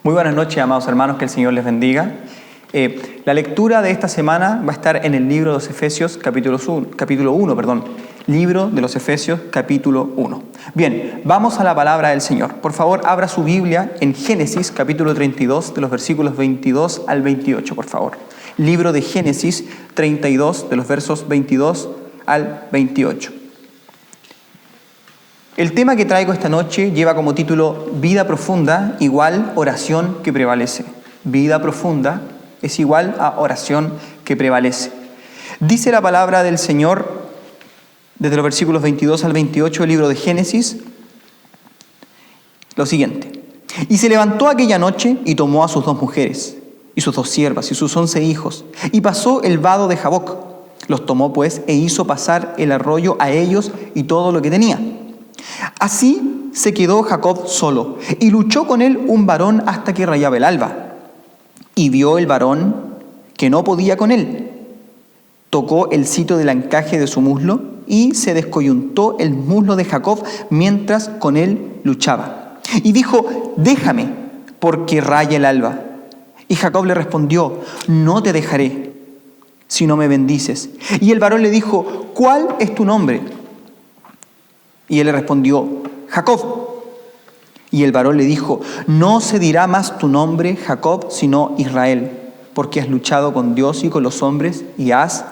Muy buenas noches, amados hermanos, que el Señor les bendiga. La lectura de esta semana va a estar en el libro de los Efesios, capítulo 1. Libro de los Efesios, capítulo 1. Bien, vamos a la palabra del Señor. Por favor, abra su Biblia en Génesis, capítulo 32, de los versículos 22 al 28, por favor. Libro de Génesis 32, de los versos 22 al 28. El tema que traigo esta noche lleva como título Vida profunda igual oración que prevalece. Vida profunda es igual a oración que prevalece. Dice la palabra del Señor desde los versículos 22 al 28 del libro de Génesis lo siguiente. Y se levantó aquella noche y tomó a sus 2 mujeres y sus 2 siervas y sus 11 hijos y pasó el vado de Jaboc. Los tomó pues e hizo pasar el arroyo a ellos y todo lo que tenía. Así se quedó Jacob solo, y luchó con él un varón hasta que rayaba el alba. Y vio el varón que no podía con él. Tocó el sitio del encaje de su muslo, y se descoyuntó el muslo de Jacob mientras con él luchaba. Y dijo: déjame, porque raya el alba. Y Jacob le respondió: no te dejaré, si no me bendices. Y el varón le dijo: ¿cuál es tu nombre? Y él le respondió: Jacob. Y el varón le dijo: no se dirá más tu nombre Jacob, sino Israel, porque has luchado con Dios y con los hombres y has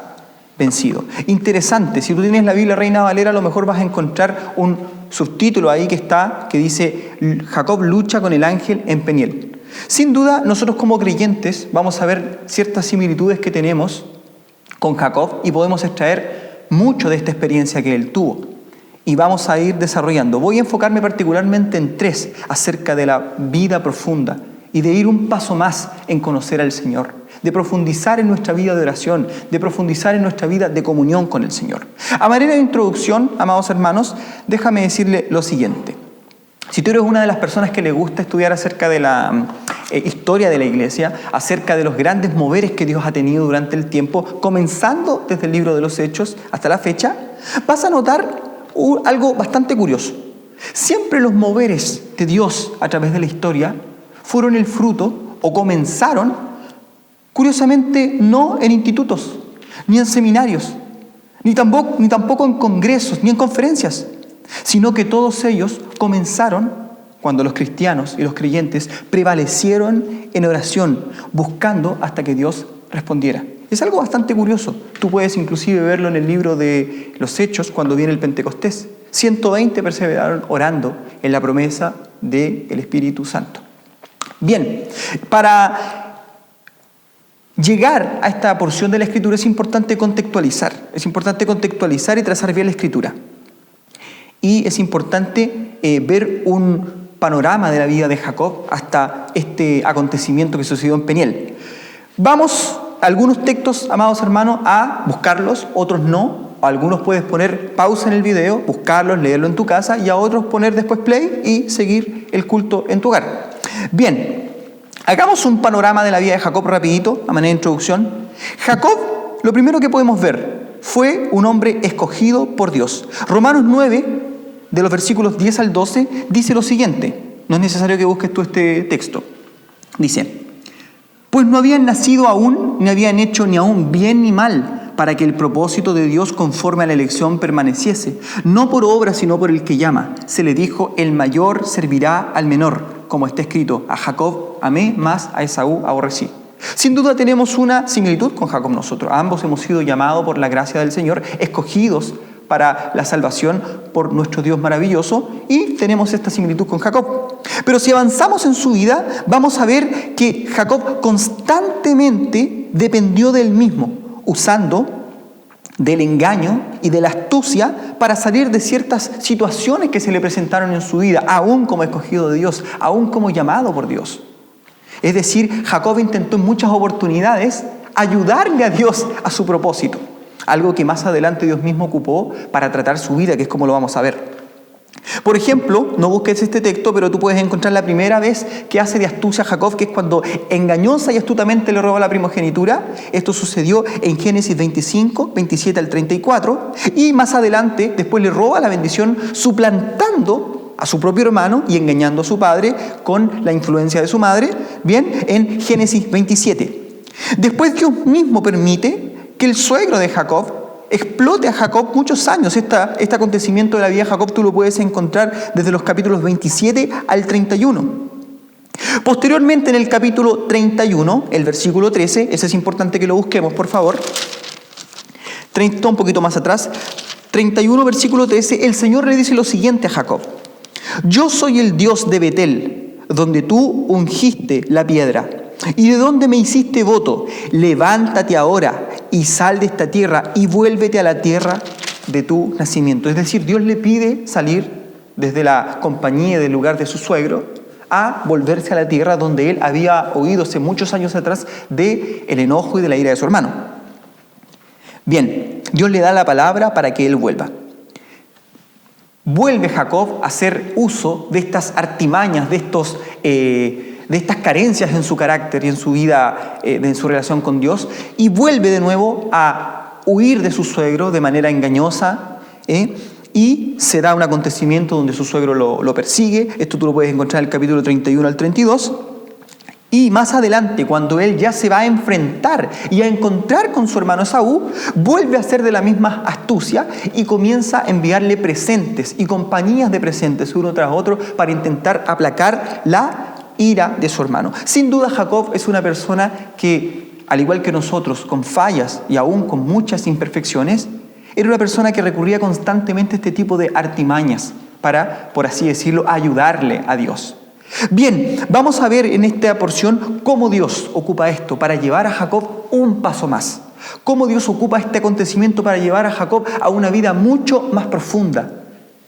vencido. Interesante, si tú tienes la Biblia Reina Valera, a lo mejor vas a encontrar un subtítulo ahí que dice: Jacob lucha con el ángel en Peniel. Sin duda, nosotros como creyentes vamos a ver ciertas similitudes que tenemos con Jacob y podemos extraer mucho de esta experiencia que él tuvo. Y vamos a ir desarrollando. Voy a enfocarme particularmente en 3 acerca de la vida profunda y de ir un paso más en conocer al Señor, de profundizar en nuestra vida de oración, de profundizar en nuestra vida de comunión con el Señor. A manera de introducción, amados hermanos, déjame decirle lo siguiente. Si tú eres una de las personas que le gusta estudiar acerca de la historia de la iglesia, acerca de los grandes moveres que Dios ha tenido durante el tiempo, comenzando desde el libro de los Hechos hasta la fecha, vas a notar algo bastante curioso. Siempre los moveres de Dios a través de la historia fueron el fruto o comenzaron, curiosamente, no en institutos, ni en seminarios, ni tampoco en congresos, ni en conferencias, sino que todos ellos comenzaron cuando los cristianos y los creyentes prevalecieron en oración, buscando hasta que Dios respondiera. Es algo bastante curioso. Tú puedes inclusive verlo en el libro de los Hechos cuando viene el Pentecostés. 120 perseveraron orando en la promesa del Espíritu Santo. Bien, para llegar a esta porción de la Escritura es importante contextualizar. Es importante contextualizar y trazar bien la Escritura. Y es importante ver un panorama de la vida de Jacob hasta este acontecimiento que sucedió en Peniel. Vamos algunos textos, amados hermanos, a buscarlos, otros no. A algunos puedes poner pausa en el video, buscarlos, leerlo en tu casa, y a otros poner después play y seguir el culto en tu hogar. Bien, hagamos un panorama de la vida de Jacob rapidito, a manera de introducción. Jacob, lo primero que podemos ver, fue un hombre escogido por Dios. Romanos 9, de los versículos 10 al 12, dice lo siguiente. No es necesario que busques tú este texto. Dice: pues no habían nacido aún, ni habían hecho ni aún bien ni mal, para que el propósito de Dios conforme a la elección permaneciese, no por obra, sino por el que llama. Se le dijo: el mayor servirá al menor, como está escrito: a Jacob amé, mas a Esaú aborrecí. Sin duda tenemos una similitud con Jacob nosotros. Ambos hemos sido llamados por la gracia del Señor, escogidos para la salvación por nuestro Dios maravilloso, y tenemos esta similitud con Jacob. Pero si avanzamos en su vida, vamos a ver que Jacob constantemente dependió de él mismo, usando del engaño y de la astucia para salir de ciertas situaciones que se le presentaron en su vida, aún como escogido de Dios, aún como llamado por Dios. Es decir, Jacob intentó en muchas oportunidades ayudarle a Dios a su propósito, algo que más adelante Dios mismo ocupó para tratar su vida, que es como lo vamos a ver. Por ejemplo, no busques este texto, pero tú puedes encontrar la primera vez que hace de astucia Jacob, que es cuando engañosa y astutamente le roba la primogenitura. Esto sucedió en Génesis 25, 27 al 34. Y más adelante, después le roba la bendición suplantando a su propio hermano y engañando a su padre con la influencia de su madre. Bien, en Génesis 27. Después Dios mismo permite que el suegro de Jacob explote a Jacob muchos años. Este acontecimiento de la vida de Jacob tú lo puedes encontrar desde los capítulos 27 al 31. Posteriormente, en el capítulo 31, el versículo 13, ese es importante que lo busquemos, por favor. 30, un poquito más atrás, 31, versículo 13, el Señor le dice lo siguiente a Jacob: yo soy el Dios de Betel, donde tú ungiste la piedra, y de donde me hiciste voto. Levántate ahora y sal de esta tierra y vuélvete a la tierra de tu nacimiento. Es decir, Dios le pide salir desde la compañía del lugar de su suegro a volverse a la tierra donde él había oído hace muchos años atrás del enojo y de la ira de su hermano. Bien, Dios le da la palabra para que él vuelva. Vuelve Jacob a hacer uso de estas artimañas, de estas carencias en su carácter y en su vida, en su relación con Dios, y vuelve de nuevo a huir de su suegro de manera engañosa, y se da un acontecimiento donde su suegro lo persigue. Esto tú lo puedes encontrar en el capítulo 31 al 32. Y más adelante, cuando él ya se va a enfrentar y a encontrar con su hermano Esaú, vuelve a hacer de la misma astucia y comienza a enviarle presentes y compañías de presentes uno tras otro para intentar aplacar la ira de su hermano. Sin duda, Jacob es una persona que, al igual que nosotros, con fallas y aún con muchas imperfecciones, era una persona que recurría constantemente a este tipo de artimañas para, por así decirlo, ayudarle a Dios. Bien, vamos a ver en esta porción cómo Dios ocupa esto para llevar a Jacob un paso más. Cómo Dios ocupa este acontecimiento para llevar a Jacob a una vida mucho más profunda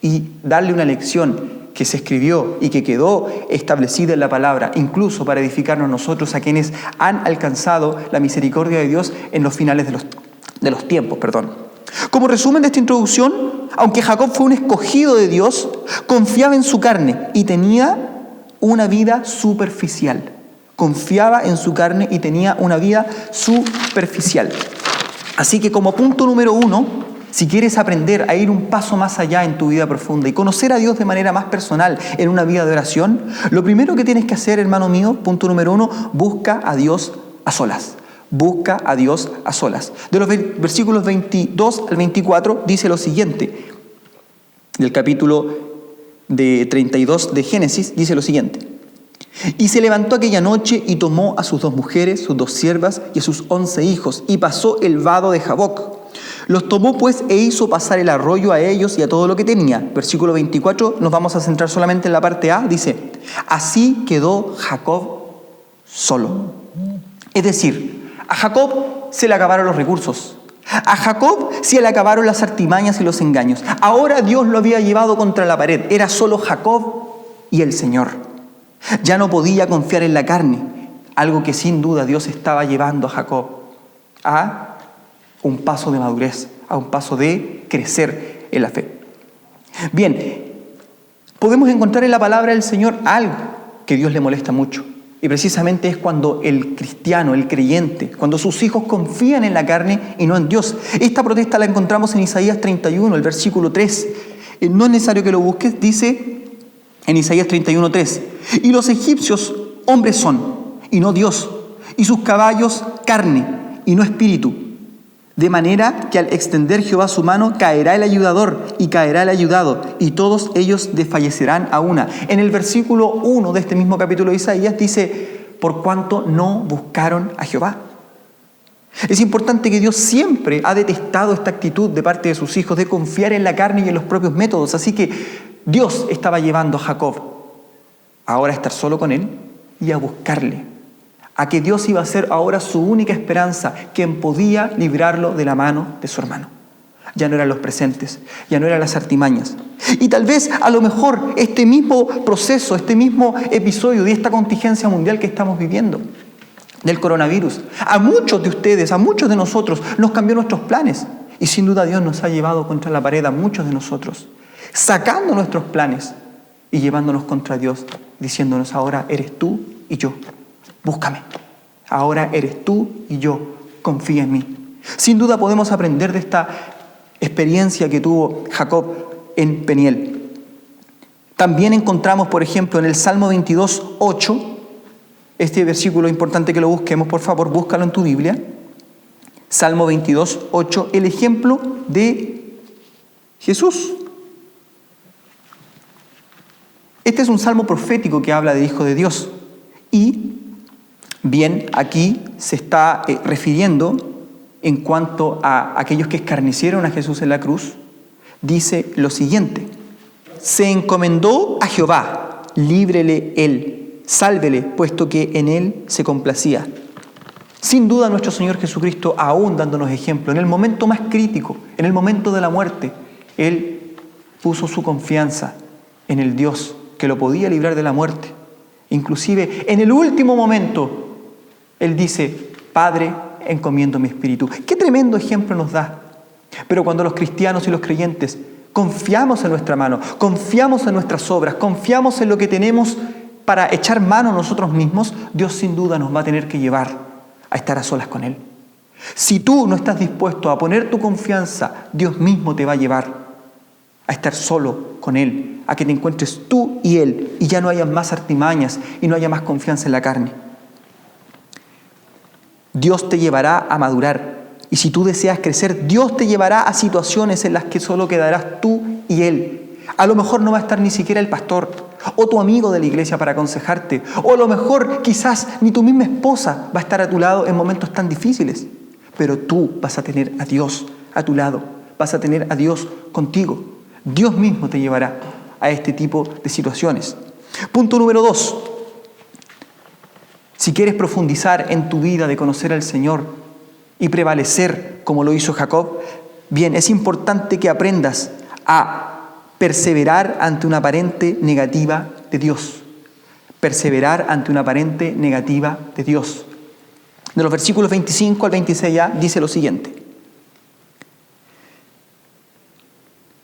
y darle una lección que se escribió y que quedó establecida en la palabra, incluso para edificarnos nosotros a quienes han alcanzado la misericordia de Dios en los finales de los tiempos. Como resumen de esta introducción, aunque Jacob fue un escogido de Dios, confiaba en su carne y tenía una vida superficial. Confiaba en su carne y tenía una vida superficial. Así que como punto número 1, si quieres aprender a ir un paso más allá en tu vida profunda y conocer a Dios de manera más personal en una vida de oración, lo primero que tienes que hacer, hermano mío, punto número 1, busca a Dios a solas. Busca a Dios a solas. De los versículos 22 al 24 dice lo siguiente. Del capítulo de 32 de Génesis dice lo siguiente: y se levantó aquella noche y tomó a sus 2 mujeres, sus 2 siervas y a sus 11 hijos, y pasó el vado de Jaboc. Los tomó pues e hizo pasar el arroyo a ellos y a todo lo que tenía. Versículo 24, nos vamos a centrar solamente en la parte A, dice: así quedó Jacob solo. Es decir, a Jacob se le acabaron los recursos. A Jacob se le acabaron las artimañas y los engaños. Ahora Dios lo había llevado contra la pared. Era solo Jacob y el Señor. Ya no podía confiar en la carne, algo que sin duda Dios estaba llevando a Jacob a un paso de madurez, a un paso de crecer en la fe. Bien, podemos encontrar en la palabra del Señor algo que Dios le molesta mucho. Y precisamente es cuando el cristiano, el creyente, cuando sus hijos confían en la carne y no en Dios. Esta protesta la encontramos en Isaías 31, el versículo 3. No es necesario que lo busques, dice en Isaías 31, 3. Y los egipcios hombres son, y no Dios, y sus caballos carne, y no espíritu. De manera que al extender Jehová su mano, caerá el ayudador y caerá el ayudado, y todos ellos desfallecerán a una. En el versículo 1 de este mismo capítulo de Isaías dice: por cuanto no buscaron a Jehová. Es importante que Dios siempre ha detestado esta actitud de parte de sus hijos de confiar en la carne y en los propios métodos. Así que Dios estaba llevando a Jacob ahora a estar solo con él y a buscarle, a que Dios iba a ser ahora su única esperanza, quien podía librarlo de la mano de su hermano. Ya no eran los presentes, ya no eran las artimañas. Y tal vez, a lo mejor, este mismo proceso, este mismo episodio de esta contingencia mundial que estamos viviendo, del coronavirus, a muchos de ustedes, a muchos de nosotros, nos cambió nuestros planes. Y sin duda Dios nos ha llevado contra la pared a muchos de nosotros, sacando nuestros planes y llevándonos contra Dios, diciéndonos: ahora eres tú y yo. Búscame. Ahora eres tú y yo. Confía en mí. Sin duda podemos aprender de esta experiencia que tuvo Jacob en Peniel. También encontramos, por ejemplo, en el Salmo 22, 8, Este versículo es importante que lo busquemos, por favor, búscalo en tu Biblia. Salmo 22, 8, el ejemplo de Jesús. Este es un salmo profético que habla de Hijo de Dios. Y bien, aquí se está refiriendo en cuanto a aquellos que escarnecieron a Jesús en la cruz. Dice lo siguiente: se encomendó a Jehová, líbrele él, sálvele, puesto que en él se complacía. Sin duda nuestro Señor Jesucristo, aún dándonos ejemplo, en el momento más crítico, en el momento de la muerte, Él puso su confianza en el Dios que lo podía librar de la muerte. Inclusive en el último momento, Él dice: Padre, encomiendo mi espíritu. ¡Qué tremendo ejemplo nos da! Pero cuando los cristianos y los creyentes confiamos en nuestra mano, confiamos en nuestras obras, confiamos en lo que tenemos para echar mano a nosotros mismos, Dios sin duda nos va a tener que llevar a estar a solas con Él. Si tú no estás dispuesto a poner tu confianza, Dios mismo te va a llevar a estar solo con Él, a que te encuentres tú y Él, y ya no haya más artimañas y no haya más confianza en la carne. Dios te llevará a madurar, y si tú deseas crecer, Dios te llevará a situaciones en las que solo quedarás tú y Él. A lo mejor no va a estar ni siquiera el pastor o tu amigo de la iglesia para aconsejarte, o a lo mejor quizás ni tu misma esposa va a estar a tu lado en momentos tan difíciles, pero tú vas a tener a Dios a tu lado, vas a tener a Dios contigo. Dios mismo te llevará a este tipo de situaciones. Punto número 2. Si quieres profundizar en tu vida de conocer al Señor y prevalecer como lo hizo Jacob, bien, es importante que aprendas a perseverar ante una aparente negativa de Dios. Perseverar ante una aparente negativa de Dios. De los versículos 25 al 26 ya dice lo siguiente: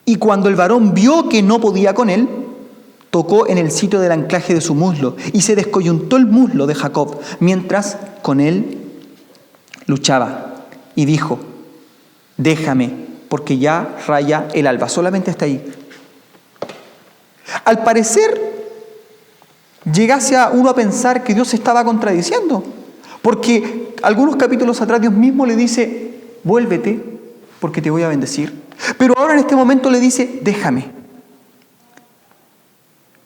y cuando el varón vio que no podía con él, tocó en el sitio del anclaje de su muslo y se descoyuntó el muslo de Jacob mientras con él luchaba. Y dijo: déjame, porque ya raya el alba. Solamente hasta ahí. Al parecer, llegase a uno a pensar que Dios se estaba contradiciendo, porque algunos capítulos atrás Dios mismo le dice: vuélvete, porque te voy a bendecir. Pero ahora en este momento le dice: déjame.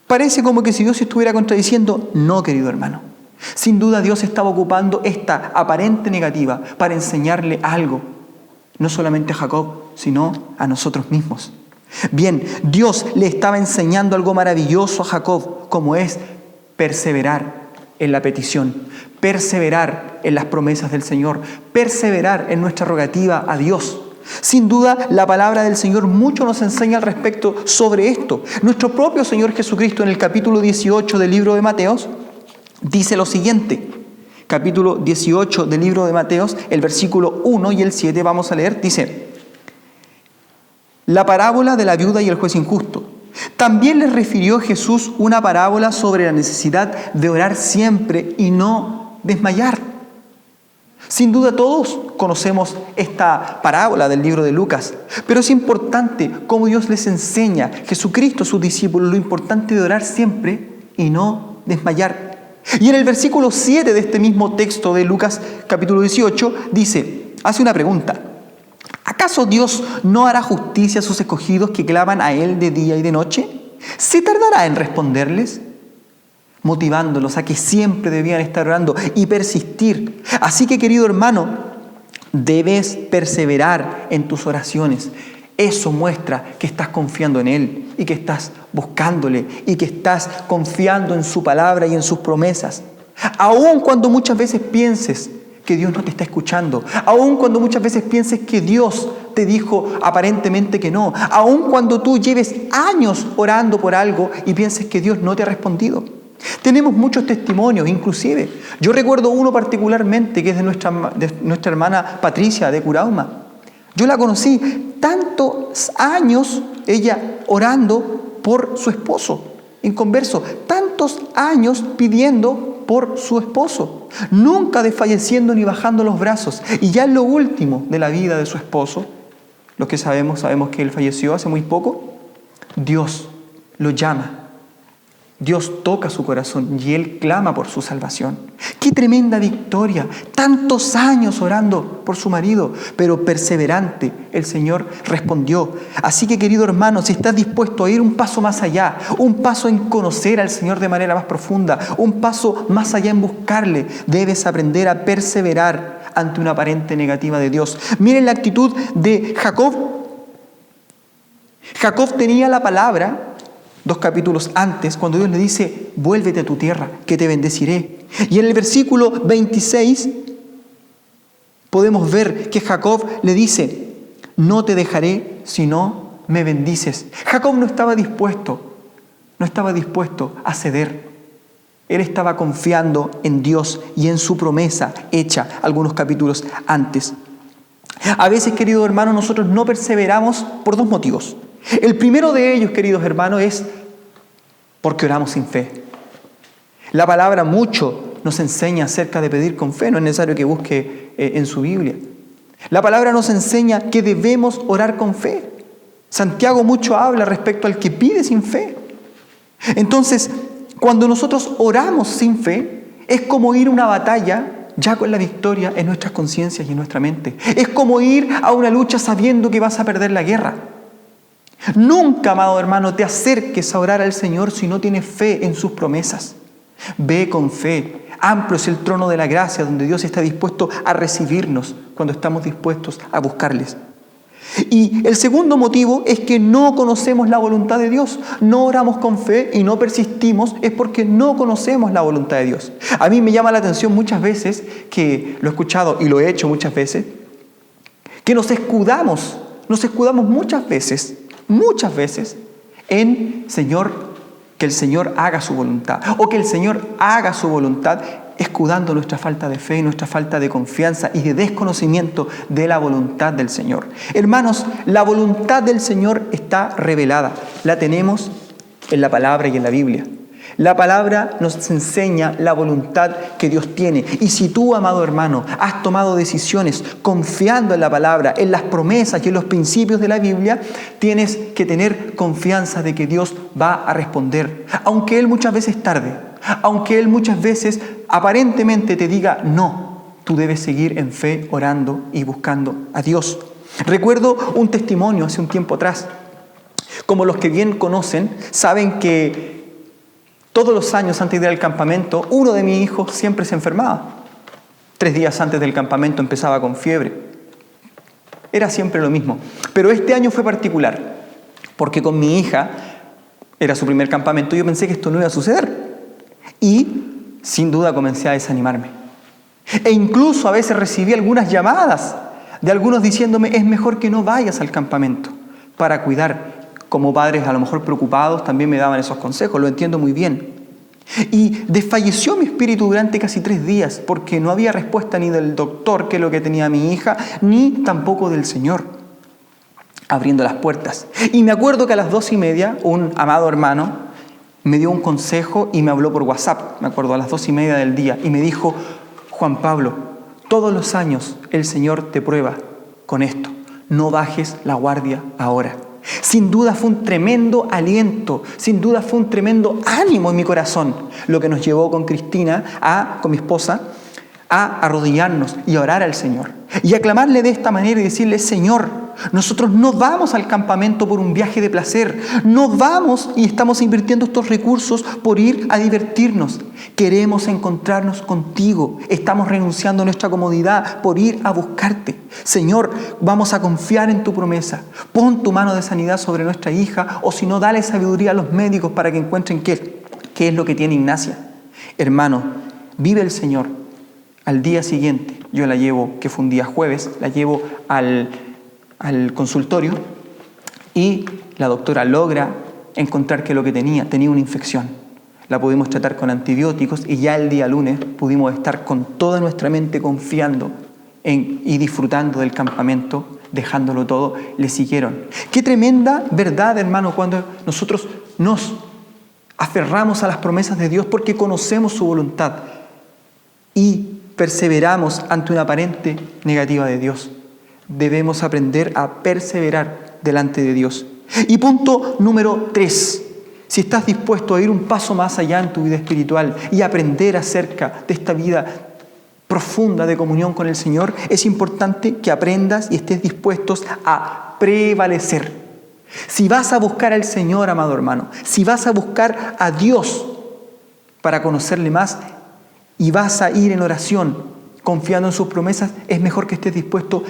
Parece como que si Dios estuviera contradiciendo. No, querido hermano. Sin duda Dios estaba ocupando esta aparente negativa para enseñarle algo, no solamente a Jacob, sino a nosotros mismos. Bien, Dios le estaba enseñando algo maravilloso a Jacob, como es perseverar en la petición, perseverar en las promesas del Señor, perseverar en nuestra rogativa a Dios. Sin duda, la palabra del Señor mucho nos enseña al respecto sobre esto. Nuestro propio Señor Jesucristo, en el capítulo 18 del libro de Mateos, dice lo siguiente. Capítulo 18 del libro de Mateos, el versículo 1 y el 7, vamos a leer, dice: la parábola de la viuda y el juez injusto. También les refirió Jesús una parábola sobre la necesidad de orar siempre y no desmayar. Sin duda todos conocemos esta parábola del libro de Lucas, pero es importante cómo Dios les enseña, Jesucristo a sus discípulos, lo importante de orar siempre y no desmayar. Y en el versículo 7 de este mismo texto de Lucas capítulo 18 hace una pregunta: ¿acaso Dios no hará justicia a sus escogidos que claman a Él de día y de noche? ¿Se tardará en responderles? Motivándolos a que siempre debían estar orando y persistir. Así que, querido hermano, debes perseverar en tus oraciones. Eso muestra que estás confiando en Él y que estás buscándole y que estás confiando en su palabra y en sus promesas. Aun cuando muchas veces pienses que Dios no te está escuchando, aun cuando muchas veces pienses que Dios te dijo aparentemente que no, aun cuando tú lleves años orando por algo y pienses que Dios no te ha respondido. Tenemos muchos testimonios, inclusive. Yo recuerdo uno particularmente que es de nuestra hermana Patricia de Curauma. Yo la conocí tantos años, ella orando por su esposo, inconverso, tantos años pidiendo por su esposo, nunca desfalleciendo ni bajando los brazos. Y ya en lo último de la vida de su esposo, los que sabemos que él falleció hace muy poco, Dios lo llama Dios toca su corazón y él clama por su salvación. ¡Qué tremenda victoria! Tantos años orando por su marido, pero perseverante, el Señor respondió. Así que, querido hermano, si estás dispuesto a ir un paso más allá, un paso en conocer al Señor de manera más profunda, un paso más allá en buscarle, debes aprender a perseverar ante una aparente negativa de Dios. Miren la actitud de Jacob. Jacob tenía la palabra 2 capítulos antes, cuando Dios le dice, vuélvete a tu tierra, que te bendeciré. Y en el versículo 26 podemos ver que Jacob le dice, no te dejaré si no me bendices. Jacob no estaba dispuesto a ceder. Él estaba confiando en Dios y en su promesa hecha algunos capítulos antes. A veces, queridos hermanos, nosotros no perseveramos por 2 motivos. El primero de ellos, queridos hermanos, es porque oramos sin fe. La palabra mucho nos enseña acerca de pedir con fe, no es necesario que busque en su Biblia. La palabra nos enseña que debemos orar con fe. Santiago mucho habla respecto al que pide sin fe. Entonces, cuando nosotros oramos sin fe, es como ir a una batalla ya con la victoria en nuestras conciencias y en nuestra mente. Es como ir a una lucha sabiendo que vas a perder la guerra. Nunca, amado hermano, te acerques a orar al Señor si no tienes fe en sus promesas. Ve con fe. Amplio es el trono de la gracia, donde Dios está dispuesto a recibirnos cuando estamos dispuestos a buscarles. Y el segundo motivo es que no conocemos la voluntad de Dios. No oramos con fe y no persistimos, es porque no conocemos la voluntad de Dios. A mí me llama la atención muchas veces, que lo he escuchado y lo he hecho muchas veces, que nos escudamos muchas veces en que el Señor haga su voluntad, o que el Señor haga su voluntad, escudando nuestra falta de fe, nuestra falta de confianza y de desconocimiento de la voluntad del Señor. Hermanos, la voluntad del Señor está revelada, la tenemos en la palabra y en la Biblia. La palabra nos enseña la voluntad que Dios tiene. Y si tú, amado hermano, has tomado decisiones confiando en la palabra, en las promesas y en los principios de la Biblia, tienes que tener confianza de que Dios va a responder. Aunque Él muchas veces tarde, aunque Él muchas veces aparentemente te diga no, tú debes seguir en fe, orando y buscando a Dios. Recuerdo un testimonio hace un tiempo atrás. Como los que bien conocen, saben que todos los años antes de ir al campamento, uno de mis hijos siempre se enfermaba. 3 días antes del campamento empezaba con fiebre. Era siempre lo mismo. Pero este año fue particular, porque con mi hija, era su primer campamento, yo pensé que esto no iba a suceder. Y sin duda comencé a desanimarme. E incluso a veces recibí algunas llamadas de algunos diciéndome, es mejor que no vayas al campamento para cuidar. Como padres a lo mejor preocupados también me daban esos consejos, lo entiendo muy bien. Y desfalleció mi espíritu durante casi 3 días porque no había respuesta ni del doctor, que es lo que tenía mi hija, ni tampoco del Señor abriendo las puertas. Y me acuerdo que a las 2:30 un amado hermano me dio un consejo y me habló por WhatsApp, me acuerdo, a las 2:30 del día, y me dijo, Juan Pablo, todos los años el Señor te prueba con esto, no bajes la guardia ahora. Sin duda fue un tremendo aliento, sin duda fue un tremendo ánimo en mi corazón, lo que nos llevó con Cristina, con mi esposa, a arrodillarnos y a orar al Señor. Y a clamarle de esta manera y decirle, Señor, nosotros no vamos al campamento por un viaje de placer, no vamos y estamos invirtiendo estos recursos por ir a divertirnos. Queremos encontrarnos contigo, estamos renunciando a nuestra comodidad por ir a buscarte. Señor, vamos a confiar en tu promesa. Pon tu mano de sanidad sobre nuestra hija, o si no, dale sabiduría a los médicos para que encuentren qué es lo que tiene Ignacia. Hermano, vive el Señor. Al día siguiente, yo la llevo, que fue un día jueves, la llevo al consultorio y la doctora logra encontrar que lo que tenía una infección. La pudimos tratar con antibióticos y ya el día lunes pudimos estar con toda nuestra mente confiando y disfrutando del campamento, dejándolo todo, le siguieron. Qué tremenda verdad, hermano, cuando nosotros nos aferramos a las promesas de Dios porque conocemos su voluntad y perseveramos ante una aparente negativa de Dios. Debemos aprender a perseverar delante de Dios. Y punto número 3. si estás dispuesto a ir un paso más allá en tu vida espiritual y aprender acerca de esta vida profunda de comunión con el Señor, es importante que aprendas y estés dispuestos a prevalecer. Si vas a buscar al Señor, amado hermano, si vas a buscar a Dios para conocerle más y vas a ir en oración confiando en sus promesas, es mejor que estés dispuesto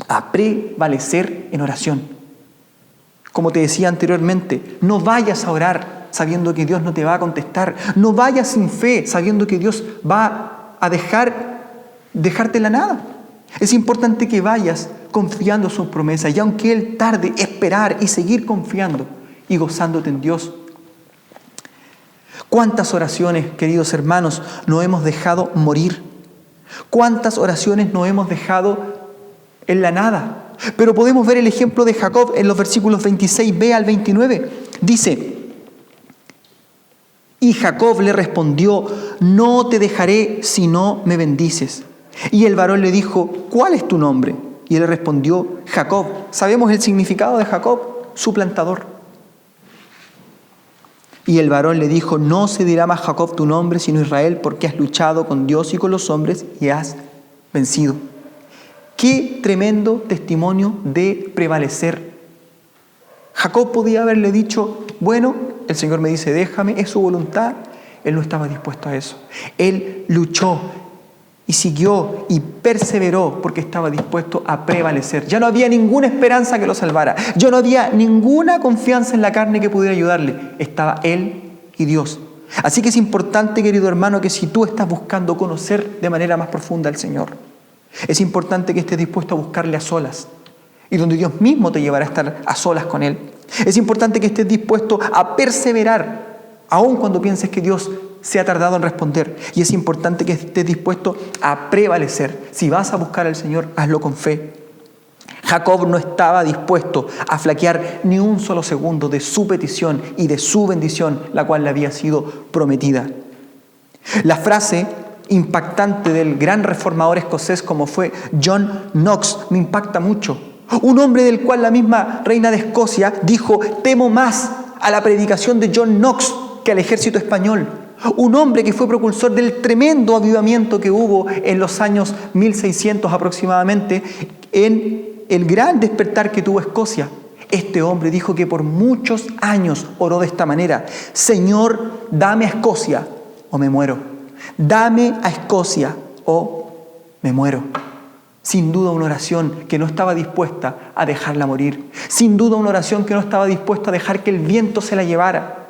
a prevalecer en oración. Como te decía anteriormente, no vayas a orar sabiendo que Dios no te va a contestar. No vayas sin fe sabiendo que Dios va a dejarte en la nada. Es importante que vayas confiando en sus promesas y aunque Él tarde, esperar y seguir confiando y gozándote en Dios. ¿Cuántas oraciones, queridos hermanos, nos hemos dejado morir? ¿Cuántas oraciones nos hemos dejado en la nada? Pero podemos ver el ejemplo de Jacob en los versículos 26b al 29. Dice: y Jacob le respondió: no te dejaré si no me bendices. Y el varón le dijo: ¿cuál es tu nombre? Y él le respondió: Jacob. ¿Sabemos el significado de Jacob? Suplantador. Y el varón le dijo: no se dirá más Jacob tu nombre, sino Israel, porque has luchado con Dios y con los hombres y has vencido. Qué tremendo testimonio de prevalecer. Jacob podía haberle dicho: bueno, el Señor me dice déjame, es su voluntad. Él no estaba dispuesto a eso. Él luchó y siguió y perseveró porque estaba dispuesto a prevalecer. Ya no había ninguna esperanza que lo salvara. Ya no había ninguna confianza en la carne que pudiera ayudarle. Estaba Él y Dios. Así que es importante, querido hermano, que si tú estás buscando conocer de manera más profunda al Señor, es importante que estés dispuesto a buscarle a solas y donde Dios mismo te llevará a estar a solas con Él. Es importante que estés dispuesto a perseverar, aun cuando pienses que Dios se ha tardado en responder. Y es importante que estés dispuesto a prevalecer. Si vas a buscar al Señor, hazlo con fe. Jacob no estaba dispuesto a flaquear ni un solo segundo de su petición y de su bendición, la cual le había sido prometida. La frase impactante del gran reformador escocés como fue John Knox me impacta mucho. Un hombre del cual la misma reina de Escocia dijo: temo más a la predicación de John Knox que al ejército español. Un hombre que fue propulsor del tremendo avivamiento que hubo en los años 1600 aproximadamente, en el gran despertar que tuvo Escocia. Este hombre dijo que por muchos años oró de esta manera: Señor, dame a Escocia o me muero. Dame a Escocia o me muero. Sin duda una oración que no estaba dispuesta a dejarla morir. Sin duda una oración que no estaba dispuesta a dejar que el viento se la llevara.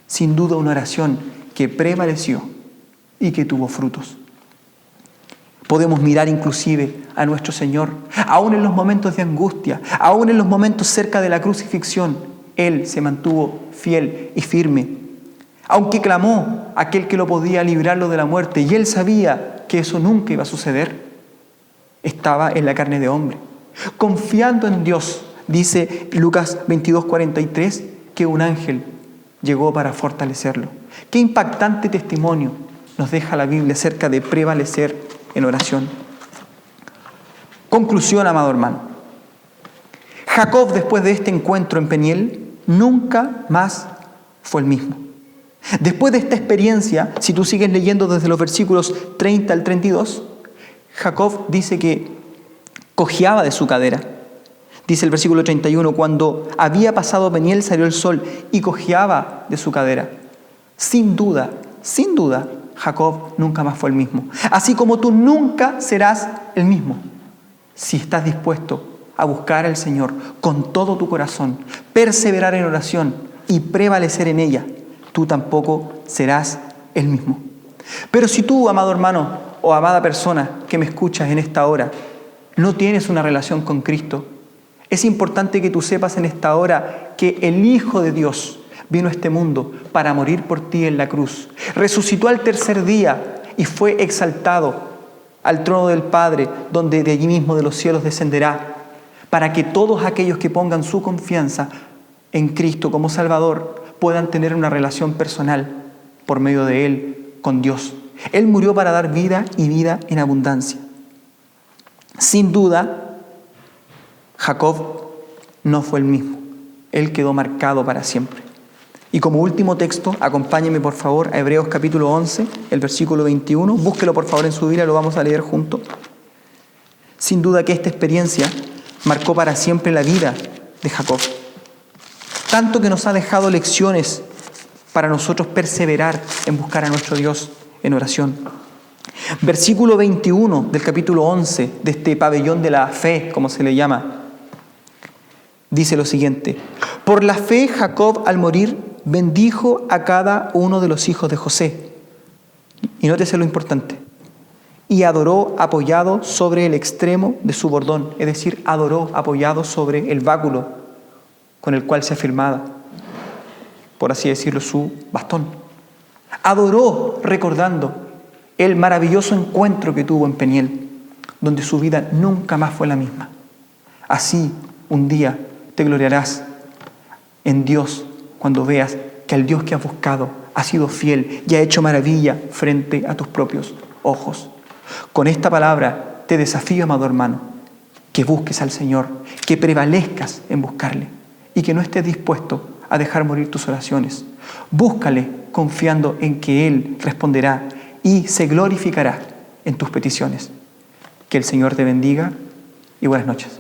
Sin duda una oración que prevaleció y que tuvo frutos. Podemos mirar inclusive a nuestro Señor, aún en los momentos de angustia, aún en los momentos cerca de la crucifixión, Él se mantuvo fiel y firme. Aunque clamó a aquel que lo podía librarlo de la muerte y Él sabía que eso nunca iba a suceder, estaba en la carne de hombre. Confiando en Dios, dice Lucas 22:43, que un ángel llegó para fortalecerlo. Qué impactante testimonio nos deja la Biblia acerca de prevalecer en oración. Conclusión, amado hermano. Jacob, después de este encuentro en Peniel, nunca más fue el mismo. Después de esta experiencia, si tú sigues leyendo desde los versículos 30 al 32, Jacob dice que cojeaba de su cadera. Dice el versículo 31, cuando había pasado Peniel salió el sol y cojeaba de su cadera. Sin duda, Jacob nunca más fue el mismo. Así como tú nunca serás el mismo. Si estás dispuesto a buscar al Señor con todo tu corazón, perseverar en oración y prevalecer en ella, tú tampoco serás el mismo. Pero si tú, amado hermano o amada persona que me escuchas en esta hora, no tienes una relación con Cristo, es importante que tú sepas en esta hora que el Hijo de Dios vino a este mundo para morir por ti en la cruz. Resucitó al tercer día y fue exaltado al trono del Padre, donde de allí mismo de los cielos descenderá, para que todos aquellos que pongan su confianza en Cristo como Salvador puedan tener una relación personal por medio de Él con Dios. Él murió para dar vida y vida en abundancia. Sin duda, Jacob no fue el mismo. Él quedó marcado para siempre. Y como último texto, acompáñeme por favor a Hebreos capítulo 11, el versículo 21. Búsquelo por favor en su Biblia, lo vamos a leer juntos. Sin duda que esta experiencia marcó para siempre la vida de Jacob. Tanto que nos ha dejado lecciones para nosotros perseverar en buscar a nuestro Dios en oración. Versículo 21 del capítulo 11 de este pabellón de la fe, como se le llama, dice lo siguiente: por la fe Jacob al morir bendijo a cada uno de los hijos de José. Y nótese lo importante: y adoró apoyado sobre el extremo de su bordón, es decir, adoró apoyado sobre el báculo con el cual se afirmaba, por así decirlo, su bastón. Adoró recordando el maravilloso encuentro que tuvo en Peniel, donde su vida nunca más fue la misma. Así, un día te gloriarás en Dios cuando veas que el Dios que has buscado ha sido fiel y ha hecho maravilla frente a tus propios ojos. Con esta palabra te desafío, amado hermano, que busques al Señor, que prevalezcas en buscarle y que no estés dispuesto a dejar morir tus oraciones. Búscale confiando en que Él responderá y se glorificará en tus peticiones. Que el Señor te bendiga y buenas noches.